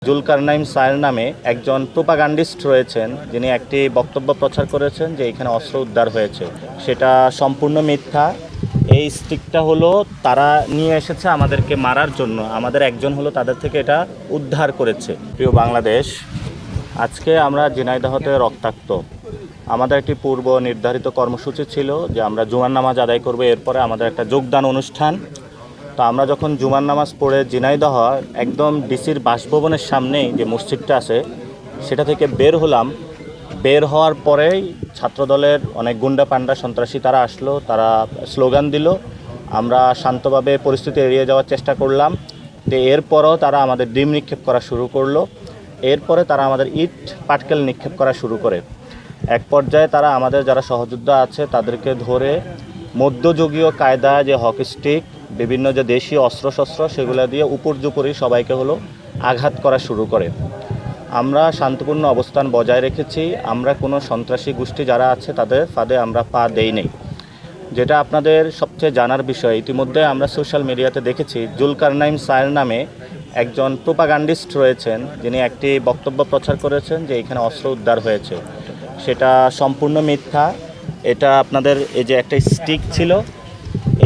জুলকারনাইন সায়ের নামে একজন প্রোপাগান্ডিস্ট রয়েছেন, যিনি একটি বক্তব্য প্রচার করেছেন যে এখানে অস্ত্র উদ্ধার হয়েছে। সেটা সম্পূর্ণ মিথ্যা। এই স্টিকটা হলো তারা নিয়ে এসেছে আমাদেরকে মারার জন্য, আমাদের একজন হলো তাদের থেকে এটা উদ্ধার করেছে। প্রিয় বাংলাদেশ, আজকে আমরা ঝিনাইদহতে রক্তাক্ত। আমাদের একটি পূর্ব নির্ধারিত কর্মসূচি ছিল যে আমরা জুমার নামাজ আদায় করবো, এরপরে আমাদের একটা যোগদান অনুষ্ঠান। তো আমরা যখন জুমার নামাজ পড়ে ঝিনাইদহ একদম ডিসির বাসভবনের সামনেই যে মসজিদটা আছে সেটা থেকে বের হলাম। বের হওয়ার পরেই ছাত্রদলের অনেক গুন্ডা পান্ডা সন্ত্রাসী তারা আসলো, তারা স্লোগান দিল। আমরা শান্তভাবে পরিস্থিতি এড়িয়ে যাওয়ার চেষ্টা করলাম। তো এরপরও তারা আমাদের ডিম নিক্ষেপ করা শুরু করলো। এরপরে তারা আমাদের ইট পাটকেল নিক্ষেপ করা শুরু করে। এক পর্যায়ে তারা আমাদের যারা সহযোদ্ধা আছে তাদেরকে ধরে মধ্যযুগীয় কায়দায় যে হকি স্টিক, বিভিন্ন যে দেশীয় অস্ত্রশস্ত্র সেগুলো দিয়ে উপর্যুপরি সবাইকে হলো আঘাত করা শুরু করে। আমরা শান্তপূর্ণ অবস্থান বজায় রেখেছি। আমরা কোনো সন্ত্রাসী গোষ্ঠী যারা আছে তাদের ফাঁদে আমরা পা দেই নেই। যেটা আপনাদের সবচেয়ে জানার বিষয়, ইতিমধ্যে আমরা সোশ্যাল মিডিয়াতে দেখেছি জুলকারনাইন সায়ের নামে একজন প্রোপাগান্ডিস্ট রয়েছেন, যিনি একটি বক্তব্য প্রচার করেছেন যে এখানে অস্ত্র উদ্ধার হয়েছে। সেটা সম্পূর্ণ মিথ্যা। এটা আপনাদের এই যে একটা স্টিক ছিল,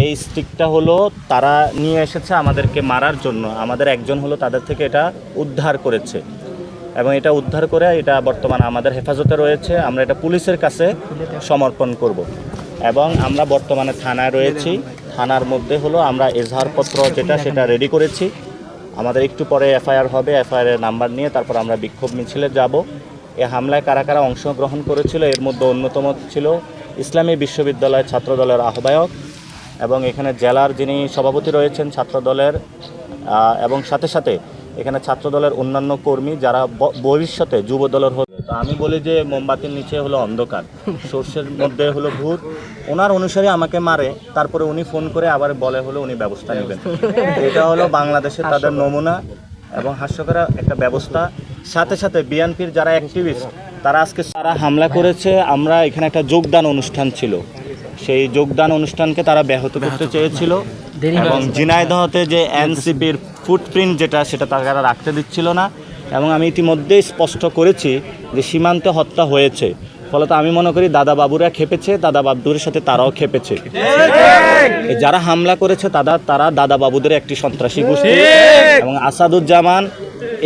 এই স্টিকটা হলো তারা নিয়ে এসেছে আমাদেরকে মারার জন্য, আমাদের একজন হলো তাদের থেকে এটা উদ্ধার করেছে এবং এটা উদ্ধার করে এটা বর্তমানে আমাদের হেফাজতে রয়েছে। আমরা এটা পুলিশের কাছে সমর্পণ করব এবং আমরা বর্তমানে থানায় রয়েছি। থানার মধ্যে হলো আমরা এজাহারপত্র যেটা সেটা রেডি করেছি। আমাদের একটু পরে এফআইআর হবে, এফআইআরের নাম্বার নিয়ে তারপর আমরা বিক্ষোভ মিছিলে যাব। এই হামলায় কারা কারা অংশগ্রহণ করেছিল এর মধ্যে অন্যতম ছিল ইসলামী বিশ্ববিদ্যালয় ছাত্রদলের আহ্বায়ক এবং এখানে জেলার যিনি সভাপতি রয়েছেন ছাত্রদলের, এবং সাথে সাথে এখানে ছাত্রদলের অন্যান্য কর্মী যারা ভবিষ্যতে যুবদলের হবে। তো আমি বলি যে মোমবাতির নিচে হলো অন্ধকার, সর্ষের মধ্যে হলো ভূত। ওনার অনুসারে আমাকে মারে, তারপরে উনি ফোন করে আবার বলে হলো উনি ব্যবস্থা নেবেন। এটা হলো বাংলাদেশে তাদের নমুনা এবং হাস্যকর একটা ব্যবস্থা। সাথে সাথে বিএনপির যারা অ্যাক্টিভিস্ট তারা আজকে তারা হামলা করেছে। আমরা এখানে একটা যোগদান অনুষ্ঠান ছিল, সেই যোগদান অনুষ্ঠানকে তারা ব্যাহত করতে চেয়েছিল এবং ঝিনাইদহতে যে এনসিপির ফুটপ্রিন্ট যেটা সেটা তারা রাখতে দিচ্ছিল না। এবং আমি ইতিমধ্যেই স্পষ্ট করেছি যে সীমান্তে হত্যা হয়েছে, ফলত আমি মনে করি দাদা বাবুরা খেপেছে, দাদা বাবুদের সাথে তারাও খেপেছে। যারা হামলা করেছে তারা দাদা বাবুদের একটি সন্ত্রাসী গোষ্ঠী এবং আসাদুজ্জামান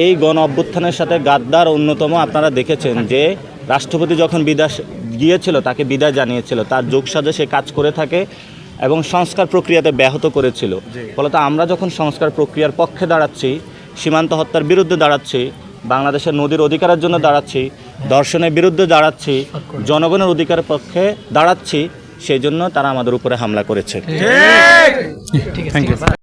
এই গণ অভ্যুত্থানের সাথে গাদ্দার অন্যতম। আপনারা দেখেছেন যে রাষ্ট্রপতি যখন বিদেশ গিয়েছিল তাকে বিদায় জানিয়েছিল, তার যোগসাজে সে কাজ করে থাকে এবং সংস্কার প্রক্রিয়াতে ব্যাহত করেছিল। ফলত আমরা যখন সংস্কার প্রক্রিয়ার পক্ষে দাঁড়াচ্ছি, সীমান্ত হত্যার বিরুদ্ধে দাঁড়াচ্ছি, বাংলাদেশের নদীর অধিকারের জন্য দাঁড়াচ্ছি, ধর্ষণের বিরুদ্ধে দাঁড়াচ্ছি, জনগণের অধিকারের পক্ষে দাঁড়াচ্ছি, সেই জন্য তারা আমাদের উপরে হামলা করেছে। Thank you.